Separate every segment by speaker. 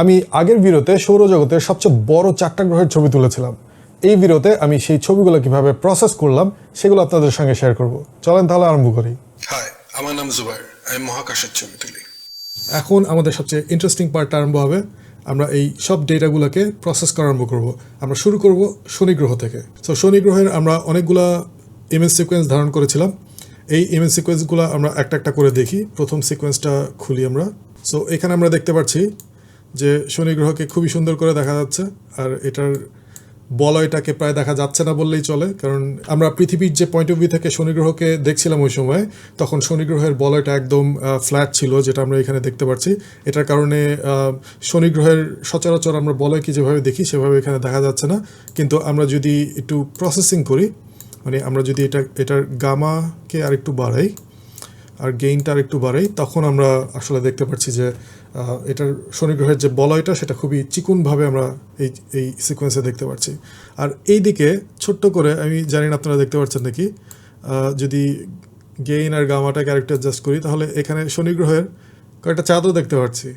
Speaker 1: আমি আগের ভিডিওতে সৌরজগতের সবচেয়ে বড় 4টা গ্রহের ছবি তুলেছিলাম। এই ভিডিওতে আমি সেই ছবিগুলো কিভাবে প্রসেস করলাম সেগুলো আপনাদের সঙ্গে শেয়ার করব। চলেন তাহলে আরম্ভ করি।
Speaker 2: হাই, আমার নাম জুবাইর। আমি মহাকাশের ছবি তুলি।
Speaker 1: এখন আমাদের সবচেয়ে ইন্টারেস্টিং পার্টটা আরম্ভ হবে। আমরা এই সব ডেটাগুলোকে প্রসেস করা আরম্ভ করব। আমরা শুরু করব শনি গ্রহ থেকে। সো শনি গ্রহের আমরা অনেকগুলা ইমেজ সিকোয়েন্স ধারণ করেছিলাম। এই ইমেজ সিকোয়েন্সগুলো আমরা একটা একটা করে দেখি। প্রথম সিকোয়েন্সটা খুলি আমরা। সো এখানে আমরা দেখতে পাচ্ছি যে শনি গ্রহকে খুবই সুন্দর করে দেখা যাচ্ছে, আর এটার বলয়টাকে প্রায় দেখা যাচ্ছে না বললেই চলে, কারণ আমরা পৃথিবীর যে পয়েন্ট অফ ভিউ থেকে শনি গ্রহকে দেখছিলাম ওই সময়, তখন শনি গ্রহের বলয়টা একদম ফ্ল্যাট ছিল, যেটা আমরা এখানে দেখতে পাচ্ছি। এটার কারণে শনি গ্রহের সচরাচর আমরা বলয়কে যেভাবে দেখি সেভাবে এখানে দেখা যাচ্ছে না। কিন্তু আমরা যদি একটু প্রসেসিং করি, মানে আমরা যদি এটার গামাকে আর একটু বাড়াই আর গেইনটা আর একটু বাড়াই, তখন আমরা আসলে দেখতে পাচ্ছি যে এটার শনি গ্রহের যে বলয়টা সেটা খুবই চিকুনভাবে আমরা এই সিকোয়েন্সে দেখতে পাচ্ছি। আর এই দিকে ছোট্ট করে, আমি জানি না আপনারা দেখতে পাচ্ছেন নাকি, যদি গেইন আর গামাটাকে আরেকটু অ্যাডজাস্ট করি, তাহলে এখানে শনি গ্রহের কয়েকটা চাঁদও দেখতে পাচ্ছি,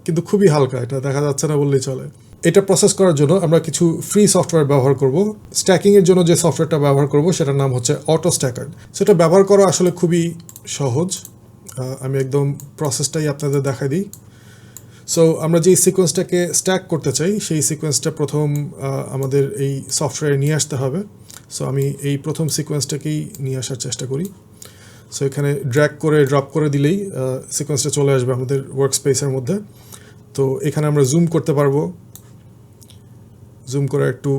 Speaker 1: কিন্তু খুবই হালকা, এটা দেখা যাচ্ছে না বললেই চলে। এটা প্রসেস করার জন্য আমরা কিছু ফ্রি সফটওয়্যার ব্যবহার করব। স্ট্যাকিংয়ের জন্য যে সফটওয়্যারটা ব্যবহার করব সেটার নাম হচ্ছে অটো স্ট্যাকার। সেটা ব্যবহার করা আসলে খুবই সহজ। আমি একদম প্রসেসটাই আপনাদের দেখাই দিই। সো আমরা যেই সিকোয়েন্সটাকে স্ট্যাক করতে চাই সেই সিকোয়েন্সটা প্রথম আমাদের এই সফটওয়্যারে নিয়ে আসতে হবে। সো আমি এই প্রথম সিকোয়েন্সটাকেই নিয়ে আসার চেষ্টা করি। সো এখানে ড্র্যাগ করে ড্রপ করে দিলেই সিকোয়েন্সটা চলে আসবে আমাদের ওয়ার্ক স্পেসের মধ্যে। তো এখানে আমরা জুম করতে পারবো। জুম করে একটু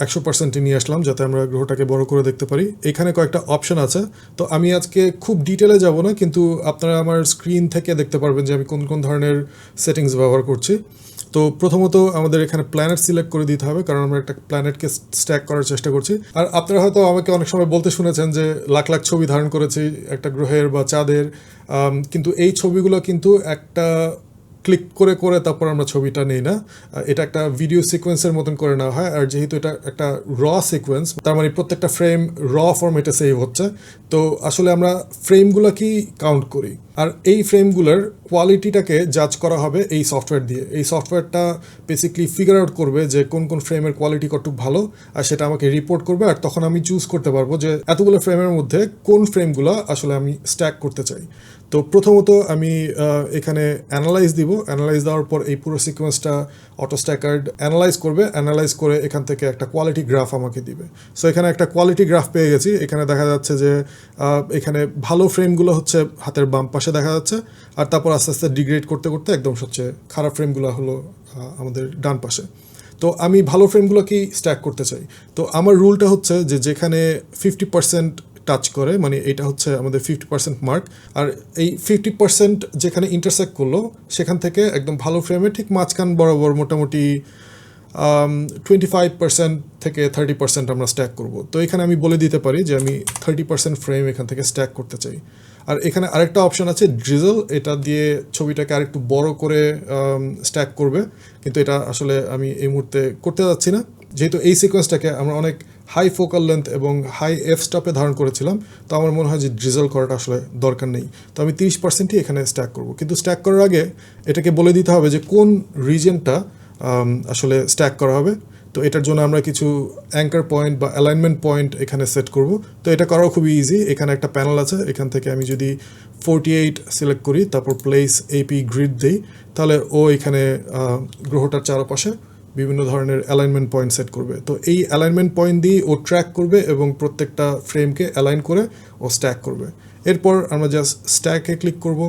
Speaker 1: 100% নিয়ে আসলাম যাতে আমরা গ্রহটাকে বড় করে দেখতে পারি। এখানে কয়েকটা অপশন আছে, তো আমি আজকে খুব ডিটেলে যাব না, কিন্তু আপনারা আমার স্ক্রিন থেকে দেখতে পারবেন যে আমি কোন কোন ধরনের সেটিংস ব্যবহার করছি। তো প্রথমত আমাদের এখানে প্ল্যানেট সিলেক্ট করে দিতে হবে, কারণ আমরা একটা প্ল্যানেটকে স্ট্যাক করার চেষ্টা করছি। আর আপনারা হয়তো আমাকে অনেক সময় বলতে শুনেছেন যে লাখ লাখ ছবি ধারণ করেছি একটা গ্রহের বা চাঁদের, কিন্তু এই ছবিগুলো কিন্তু একটা ক্লিক করে করে তারপর আমরা ছবিটা নেই না, এটা একটা ভিডিও সিকোয়েন্সের মতন করে নেওয়া হয়। আর যেহেতু এটা একটা র সিকোয়েন্স, তার মানে প্রত্যেকটা ফ্রেম র ফরম্যাটে সেভ হচ্ছে। তো আসলে আমরা ফ্রেমগুলোকেই কাউন্ট করি, আর এই ফ্রেমগুলোর কোয়ালিটিটাকে জাজ করা হবে এই সফটওয়্যার দিয়ে। এই সফটওয়্যারটা বেসিক্যালি ফিগার আউট করবে যে কোন কোন ফ্রেমের কোয়ালিটি কতটুকু ভালো, আর সেটা আমাকে রিপোর্ট করবে। আর তখন আমি চুজ করতে পারবো যে এতগুলো ফ্রেমের মধ্যে কোন ফ্রেমগুলো আসলে আমি স্ট্যাক করতে চাই। তো প্রথমত আমি এখানে অ্যানালাইজ দিব। অ্যানালাইজ দেওয়ার পর এই পুরো সিকোয়েন্সটা অটো স্ট্যাকার্ড অ্যানালাইজ করবে। অ্যানালাইজ করে এখান থেকে একটা কোয়ালিটি গ্রাফ আমাকে দিবে। সো এখানে একটা কোয়ালিটি গ্রাফ পেয়ে গেছি। এখানে দেখা যাচ্ছে যে এখানে ভালো ফ্রেমগুলো হচ্ছে হাতের বাম পাশে দেখা যাচ্ছে, আর তারপর আস্তে আস্তে ডিগ্রেড করতে করতে একদম সবচেয়ে খারাপ ফ্রেমগুলো হলো আমাদের ডান পাশে। তো আমি ভালো ফ্রেমগুলোকেই স্ট্যাক করতে চাই। তো আমার রুলটা হচ্ছে যে যেখানে 50% টাচ করে, মানে এটা হচ্ছে আমাদের 50% মার্ক, আর এই 50% যেখানে ইন্টারসেক্ট করলো সেখান থেকে একদম ভালো ফ্রেমে ঠিক মাঝখান বরাবর মোটামুটি 25% থেকে 30% আমরা স্ট্যাক করব। তো এখানে আমি বলে দিতে পারি যে আমি 30% ফ্রেম এখান থেকে স্ট্যাক করতে চাই। আর এখানে আরেকটা অপশন আছে ড্রিজল, এটা দিয়ে ছবিটাকে আরেকটু বড় করে স্ট্যাক করবে, কিন্তু এটা আসলে আমি এই মুহূর্তে করতে যাচ্ছি না, যেহেতু এই সিকোয়েন্সটাকে আমরা অনেক হাই ফোকাল লেন্থ এবং হাই এফ স্টপে ধারণ করেছিলাম। তো আমার মনে হয় যে ড্রিজল করাটা আসলে দরকার নেই। তো আমি 30%ই এখানে স্ট্যাক করব, কিন্তু স্ট্যাক করার আগে এটাকে বলে দিতে হবে যে কোন রিজনটা আসলে স্ট্যাক করা হবে। তো এটার জন্য আমরা কিছু অ্যাঙ্কার পয়েন্ট বা অ্যালাইনমেন্ট পয়েন্ট এখানে সেট করব। তো এটা করাও খুবই ইজি। এখানে একটা প্যানেল আছে, এখান থেকে আমি যদি 48 সিলেক্ট করি, তারপর প্লেস এপি গ্রিড দিই, তাহলে ও এখানে গ্রহটার চারপাশে বিভিন্ন ধরনের অ্যালাইনমেন্ট পয়েন্ট সেট করবে। তো এই অ্যালাইনমেন্ট পয়েন্ট দিয়ে ও ট্র্যাক করবে এবং প্রত্যেকটা ফ্রেমকে অ্যালাইন করে ও স্ট্যাক করবে। এরপর আমরা জাস্ট স্ট্যাকে ক্লিক করব,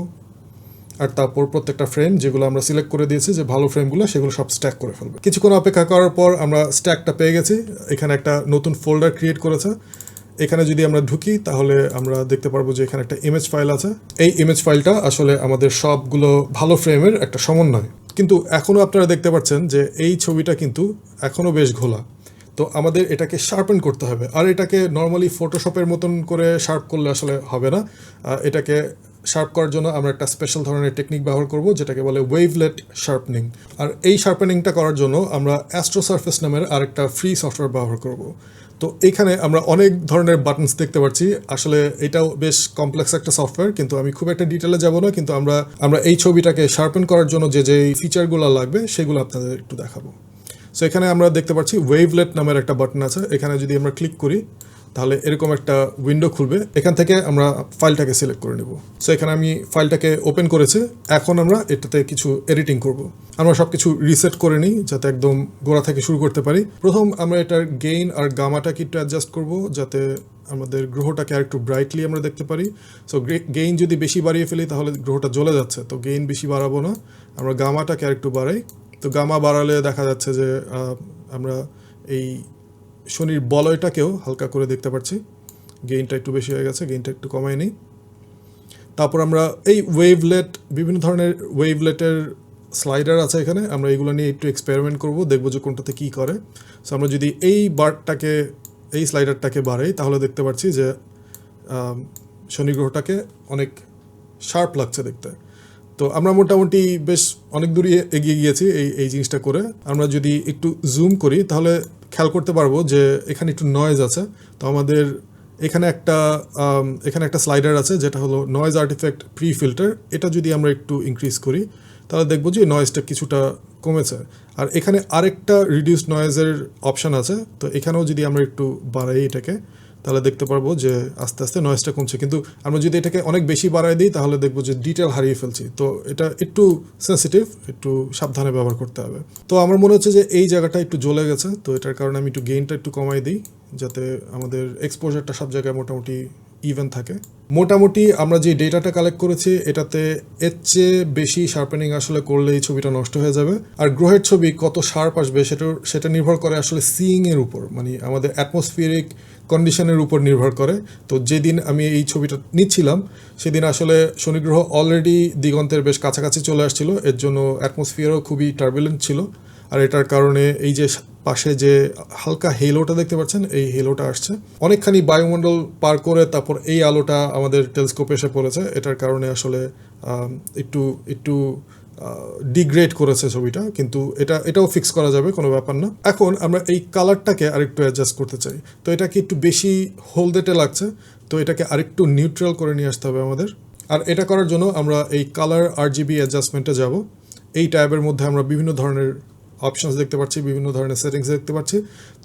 Speaker 1: আর তারপর প্রত্যেকটা ফ্রেম যেগুলো আমরা সিলেক্ট করে দিয়েছি যে ভালো ফ্রেমগুলো, সেগুলো সব স্ট্যাক করে ফেলবে। কিছুক্ষণ অপেক্ষা করার পর আমরা স্ট্যাকটা পেয়ে গেছি। এখানে একটা নতুন ফোল্ডার ক্রিয়েট করেছে। এখানে যদি আমরা ঢুকি তাহলে আমরা দেখতে পারবো যে এখানে একটা ইমেজ ফাইল আছে। এই ইমেজ ফাইলটা আসলে আমাদের সবগুলো ভালো ফ্রেমের একটা সমন্বয়। কিন্তু এখনও আপনারা দেখতে পাচ্ছেন যে এই ছবিটা কিন্তু এখনও বেশ ঘোলা। তো আমাদের এটাকে শার্পেন করতে হবে, আর এটাকে নর্মালি ফটোশপের মতন করে শার্প করলে আসলে হবে না। এটাকে শার্প করার জন্য আমরা একটা স্পেশাল ধরনের টেকনিক ব্যবহার করব, যেটাকে বলে ওয়েভলেট শার্পনিং। আর এই শার্পেনিংটা করার জন্য আমরা অ্যাস্ট্রো সারফেস নামের আরেকটা ফ্রি সফটওয়্যার ব্যবহার করব। তো এখানে আমরা অনেক ধরনের বাটনস দেখতে পাচ্ছি। আসলে এটাও বেশ কমপ্লেক্স একটা সফটওয়্যার, কিন্তু আমি খুব একটা ডিটেলে যাব না। কিন্তু আমরা এই ছবিটাকে শার্পেন করার জন্য যে ফিচারগুলো লাগবে সেগুলো আপনাদের একটু দেখাবো। সো এখানে আমরা দেখতে পাচ্ছি ওয়েভলেট নামের একটা বাটন আছে। এখানে যদি আমরা ক্লিক করি তাহলে এরকম একটা উইন্ডো খুলবে। এখান থেকে আমরা ফাইলটাকে সিলেক্ট করে নেব। সো এখানে আমি ফাইলটাকে ওপেন করেছি। এখন আমরা এটাতে কিছু এডিটিং করব। আমরা সব কিছু রিসেট করে নিই যাতে একদম গোড়া থেকে শুরু করতে পারি। প্রথম আমরা এটার গেইন আর গামাটাকে একটু অ্যাডজাস্ট করব, যাতে আমাদের গ্রহটাকে আর একটু ব্রাইটলি আমরা দেখতে পারি। সো গেইন যদি বেশি বাড়িয়ে ফেলি তাহলে গ্রহটা জ্বলে যাচ্ছে, তো গেইন বেশি বাড়াবো না, আমরা গামাটাকে আর একটু বাড়াই। তো গামা বাড়ালে দেখা যাচ্ছে যে আমরা এই শনির বলয়টাকেও হালকা করে দেখতে পাচ্ছি। গেইনটা একটু বেশি হয়ে গেছে, গেইনটা একটু কমাই নিই। তারপর আমরা এই ওয়েভলেট, বিভিন্ন ধরনের ওয়েভলেটের স্লাইডার আছে এখানে, আমরা এগুলো নিয়ে একটু এক্সপেরিমেন্ট করব, দেখবো যে কোনটাতে কী করে। সো আমরা যদি এই স্লাইডারটাকে বাড়াই তাহলে দেখতে পাচ্ছি যে শনি গ্রহটাকে অনেক শার্প লাগছে দেখতে। তো আমরা মোটামুটি বেশ অনেক দূরই এগিয়ে গিয়েছি এই জিনিসটা করে। আমরা যদি একটু জুম করি তাহলে খেয়াল করতে পারবো যে এখানে একটু নয়েজ আছে। তো আমাদের এখানে একটা স্লাইডার আছে যেটা হলো নয়েজ আর্টিফ্যাক্ট প্রি ফিল্টার। এটা যদি আমরা একটু ইনক্রিজ করি তাহলে দেখবো যে নয়েজটা কিছুটা কমেছে। আর এখানে আরেকটা রিডিউস নয়েজের অপশান আছে। তো এখানেও যদি আমরা একটু বাড়াই এটাকে তাহলে দেখতে পারবো যে আস্তে আস্তে নয়েজটা কমছে। কিন্তু আমরা যদি এটাকে অনেক বেশি বাড়ায় দিই তাহলে দেখবো যে ডিটেল হারিয়ে ফেলছি। তো এটা একটু সেন্সিটিভ, একটু সাবধানে ব্যবহার করতে হবে। তো আমার মনে হচ্ছে যে এই জায়গাটা একটু জ্বলে গেছে, তো এটার কারণে আমি একটু গেইনটা একটু কমাই দিই যাতে আমাদের এক্সপোজারটা সব জায়গায় মোটামুটি ইভেন থাকে। মোটামুটি আমরা যে ডেটাটা কালেক্ট করেছি এটাতে এর চেয়ে বেশি শার্পেনিং আসলে করলে এই ছবিটা নষ্ট হয়ে যাবে। আর গ্রহের ছবি কত শার্প আসবে সেটা নির্ভর করে আসলে সিইংয়ের উপর, মানে আমাদের অ্যাটমসফিয়ারিক কন্ডিশনের উপর নির্ভর করে। তো যেদিন আমি এই ছবিটা নিচ্ছিলাম সেদিন আসলে শনিগ্রহ অলরেডি দিগন্তের বেশ কাছাকাছি চলে আসছিল, এর জন্য অ্যাটমসফিয়ারও খুবই টার্বুলেন্ট ছিল। আর এটার কারণে এই যে পাশে যে হালকা হেলোটা দেখতে পাচ্ছেন, এই হেলোটা আসছে অনেকখানি বায়ুমণ্ডল পার করে, তারপর এই আলোটা আমাদের টেলিস্কোপে এসে পড়েছে। এটার কারণে আসলে একটু ডিগ্রেড করেছে ছবিটা, কিন্তু এটাও ফিক্স করা যাবে, কোনো ব্যাপার না। এখন আমরা এই কালারটাকে আরেকটু অ্যাডজাস্ট করতে চাই। তো এটাকে একটু বেশি হলদেটে লাগছে, তো এটাকে আরেকটু নিউট্রাল করে নিয়ে আসতে হবে আমাদের। আর এটা করার জন্য আমরা এই কালার RGB অ্যাডজাস্টমেন্টে যাব। এই ট্যাবের মধ্যে আমরা বিভিন্ন ধরনের অপশনস দেখতে পাচ্ছি, বিভিন্ন ধরনের সেটিংস দেখতে পাচ্ছি।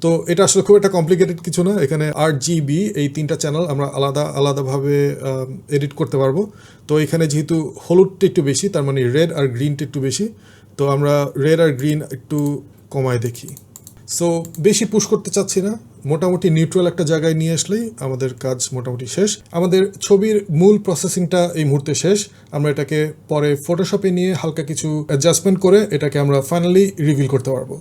Speaker 1: তো এটা আসলে খুব একটা কমপ্লিকেটেড কিছু না। এখানে RGB এই 3টা চ্যানেল আমরা আলাদাভাবে এডিট করতে পারবো। তো এখানে যেহেতু হলুদটা একটু বেশি, তার মানে রেড আর গ্রিনটা একটু বেশি, তো আমরা রেড আর গ্রিন একটু কমায় দেখি। সো বেশি পুশ করতে চাচ্ছি না, মোটামুটি নিউট্রাল একটা জায়গায় নিয়ে আসলেই আমাদের কাজ মোটামুটি শেষ। আমাদের ছবির মূল প্রসেসিংটা এই মুহূর্তে শেষ। আমরা এটাকে পরে ফটোশপে নিয়ে হালকা কিছু অ্যাডজাস্টমেন্ট করে এটাকে আমরা ফাইনালি রিভিল করতে পারবো।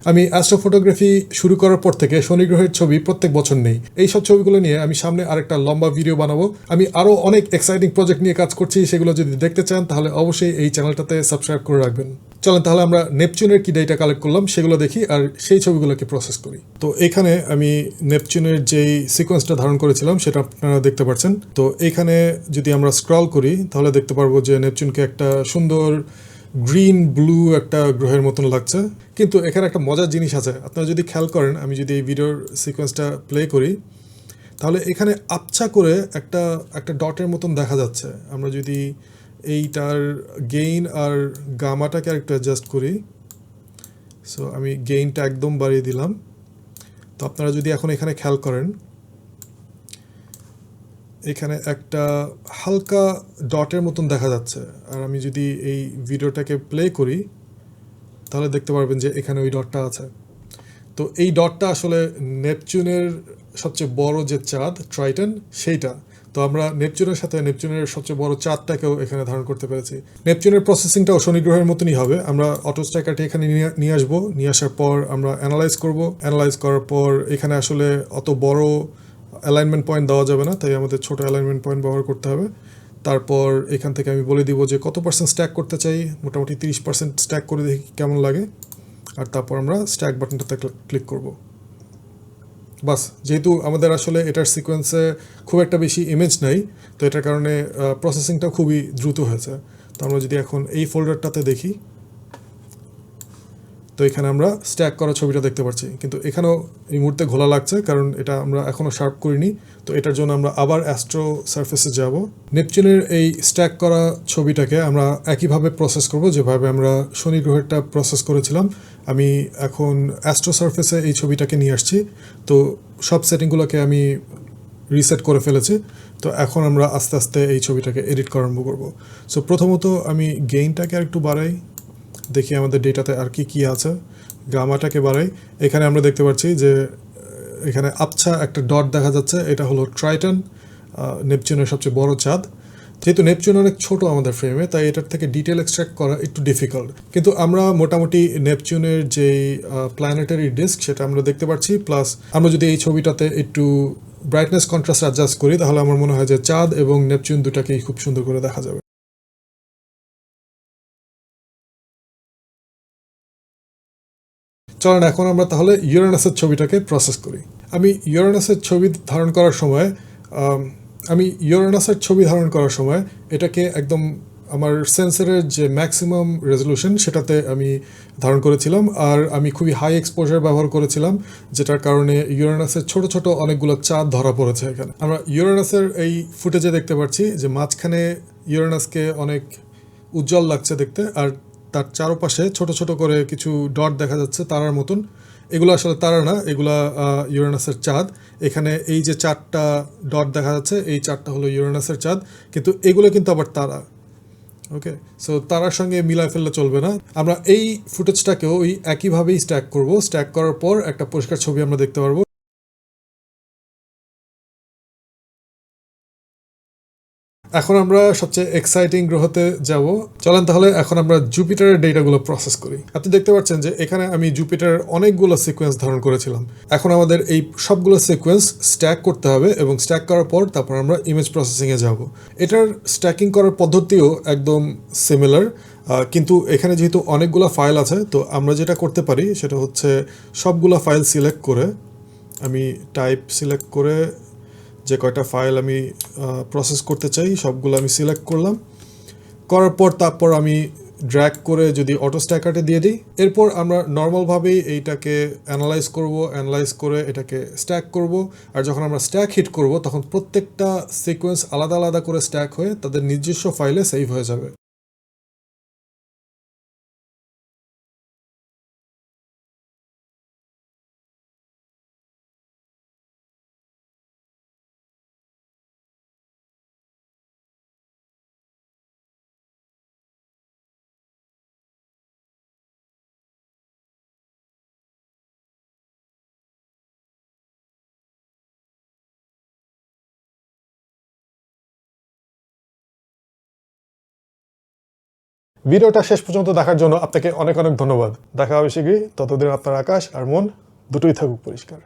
Speaker 1: আমি অ্যাস্ট্রোফটোগ্রাফি শুরু করার পর থেকে শনি গ্রহের ছবি প্রত্যেক বছর নেই। এই সব ছবিগুলো নিয়ে আমি সামনে আরেকটা লম্বা ভিডিও বানাবো। আমি আরও অনেক এক্সাইটিং প্রজেক্ট নিয়ে কাজ করছি, সেগুলো যদি দেখতে চান তাহলে অবশ্যই এই চ্যানেলটাতে সাবস্ক্রাইব করে রাখবেন। চলেন তাহলে আমরা নেপচুনের কি ডেটা কালেক্ট করলাম সেগুলো দেখি আর সেই ছবিগুলোকে প্রসেস করি। তো এখানে আমি নেপচুনের যেই সিকোয়েন্সটা ধারণ করেছিলাম সেটা আপনারা দেখতে পাচ্ছেন। তো এখানে যদি আমরা স্ক্রল করি তাহলে দেখতে পারবো যে নেপচুনকে একটা সুন্দর গ্রিন ব্লু একটা গ্রহের মতন লাগছে। কিন্তু এখানে একটা মজার জিনিস আছে, আপনারা যদি খেয়াল করেন, আমি যদি এই ভিডিওর সিকোয়েন্সটা প্লে করি তাহলে এখানে আবছা করে একটা ডটের মতন দেখা যাচ্ছে। আমরা যদি এইটার গেইন আর গামাটাকে আরেকটু অ্যাডজাস্ট করি, সো আমি গেইনটা একদম বাড়িয়ে দিলাম। তো আপনারা যদি এখন এখানে খেয়াল করেন, এখানে একটা হালকা ডটের মতন দেখা যাচ্ছে। আর আমি যদি এই ভিডিওটাকে প্লে করি তাহলে দেখতে পারবেন যে এখানে ওই ডটটা আছে। তো এই ডটটা আসলে নেপচুনের সবচেয়ে বড় যে চাঁদ ট্রাইটন সেইটা। তো আমরা নেপচুনের সাথে নেপচুনের সবচেয়ে বড় চাঁদটাকেও এখানে ধারণ করতে পেরেছি। নেপচুনের প্রসেসিংটাও শনি গ্রহের মতনই হবে। আমরা অটো স্ট্রাইকারটি এখানে নিয়ে আসবো, নিয়ে আসার পর আমরা অ্যানালাইজ করব। অ্যানালাইজ করার পর এখানে আসলে অত বড় অ্যালাইনমেন্ট পয়েন্ট দেওয়া যাবে না, তাই আমাদের ছোট অ্যালাইনমেন্ট পয়েন্ট ব্যবহার করতে হবে। তারপর এখান থেকে আমি বলে দিব যে কত পার্সেন্ট স্ট্যাক করতে চাই, মোটামুটি 30% স্ট্যাক করে দেখি কেমন লাগে। আর তারপর আমরা স্ট্যাক বাটনটাতে ক্লিক করব। বাস, যেহেতু আমাদের আসলে এটার সিকোয়েন্সে খুব একটা বেশি ইমেজ নাই, তো এটার কারণে প্রসেসিংটা খুবই দ্রুত হয়েছে। তো আমরা যদি এখন এই ফোল্ডারটাতে দেখি, তো এখানে আমরা স্ট্যাক করা ছবিটা দেখতে পাচ্ছি, কিন্তু এখানেও এই মুহূর্তে ঘোলা লাগছে কারণ এটা আমরা এখনও শার্প করিনি। তো এটার জন্য আমরা আবার অ্যাস্ট্রো সারফেসে যাব। নেপচুনের এই স্ট্যাক করা ছবিটাকে আমরা একইভাবে প্রসেস করব যেভাবে আমরা শনি গ্রহেরটা প্রসেস করেছিলাম। আমি এখন অ্যাস্ট্রো সারফেসে এই ছবিটাকে নিয়ে আসছি। তো সব সেটিংগুলোকে আমি রিসেট করে ফেলেছি। তো এখন আমরা আস্তে আস্তে এই ছবিটাকে এডিট করা আরম্ভ করবো। সো প্রথমত আমি গেইনটাকে আর একটু বাড়াই, দেখি আমাদের ডেটাতে আর কি কি আছে। গামাটাকে বাড়াই। এখানে আমরা দেখতে পাচ্ছি যে এখানে আবছা একটা ডট দেখা যাচ্ছে, এটা হলো ট্রাইটন, নেপচুনের সবচেয়ে বড় চাঁদ। যেহেতু নেপচুন অনেক ছোট আমাদের ফ্রেমে, তাই এটার থেকে ডিটেল এক্সট্রাক্ট করা একটু ডিফিকাল্ট, কিন্তু আমরা মোটামুটি নেপচুনের যে প্ল্যানেটারি ডিস্ক সেটা আমরা দেখতে পাচ্ছি। প্লাস আমরা যদি এই ছবিটাতে একটু ব্রাইটনেস কন্ট্রাস্ট অ্যাডজাস্ট করি, তাহলে আমার মনে হয় যে চাঁদ এবং নেপচুন দুটাকেই খুব সুন্দর করে দেখা যাবে। চলেন এখন আমরা তাহলে ইউরেনাসের ছবিটাকে প্রসেস করি। আমি ইউরেনাসের ছবি ধারণ করার সময় এটাকে একদম আমার সেন্সরের যে ম্যাক্সিমাম রেজলিউশন সেটাতে আমি ধারণ করেছিলাম, আর আমি খুবই হাই এক্সপোজার ব্যবহার করেছিলাম, যেটার কারণে ইউরেনাসের ছোট ছোট অনেকগুলো চাঁদ ধরা পড়েছে এখানে। আমরা ইউরেনাসের এই ফুটেজে দেখতে পাচ্ছি যে মাঝখানে ইউরেনাসকে অনেক উজ্জ্বল লাগছে দেখতে, আর তার চারপাশে ছোট ছোট করে কিছু ডট দেখা যাচ্ছে তারার মতন। এগুলো আসলে তারা না, এগুলা ইউরেনাসের চাঁদ। এখানে এই যে 4টা ডট দেখা যাচ্ছে, এই 4টা হলো ইউরেনাসের চাঁদ, কিন্তু এগুলো কিন্তু আবার তারা। ওকে, সো তারার সঙ্গে মিলায় ফেললে চলবে না। আমরা এই ফুটেজটাকেও ওই একইভাবেই স্ট্যাক করব। স্ট্যাক করার পর একটা পরিষ্কার ছবি আমরা দেখতে পারবো। এখন আমরা সবচেয়ে এক্সাইটিং গ্রহতে যাব। চলেন তাহলে এখন আমরা জুপিটারের ডেটাগুলো প্রসেস করি। আপনি দেখতে পাচ্ছেন যে এখানে আমি জুপিটারের অনেকগুলো সিকোয়েন্স ধারণ করেছিলাম। এখন আমাদের এই সবগুলো সিকোয়েন্স স্ট্যাক করতে হবে, এবং স্ট্যাক করার পর তারপর আমরা ইমেজ প্রসেসিংয়ে যাব। এটার স্ট্যাকিং করার পদ্ধতিও একদম সিমিলার, কিন্তু এখানে যেহেতু অনেকগুলো ফাইল আছে, তো আমরা যেটা করতে পারি সেটা হচ্ছে সবগুলো ফাইল সিলেক্ট করে, আমি টাইপ সিলেক্ট করে যে কয়টা ফাইল আমি প্রসেস করতে চাই সবগুলো আমি সিলেক্ট করলাম। করার পর তারপর আমি ড্র্যাগ করে যদি অটো স্ট্যাকারে দিয়ে দিই, এরপর আমরা নর্মালভাবেই এইটাকে অ্যানালাইজ করে এটাকে স্ট্যাক করব। আর যখন আমরা স্ট্যাক হিট করব, তখন প্রত্যেকটা সিকোয়েন্স আলাদা আলাদা করে স্ট্যাক হয়ে তাদের নিজস্ব ফাইলে সেভ হয়ে যাবে। ভিডিওটা শেষ পর্যন্ত দেখার জন্য আপনাকে অনেক অনেক ধন্যবাদ। দেখা হবে শীঘ্রই। ততদিন আপনার আকাশ আর মন দুটোই থাকুক পরিষ্কার।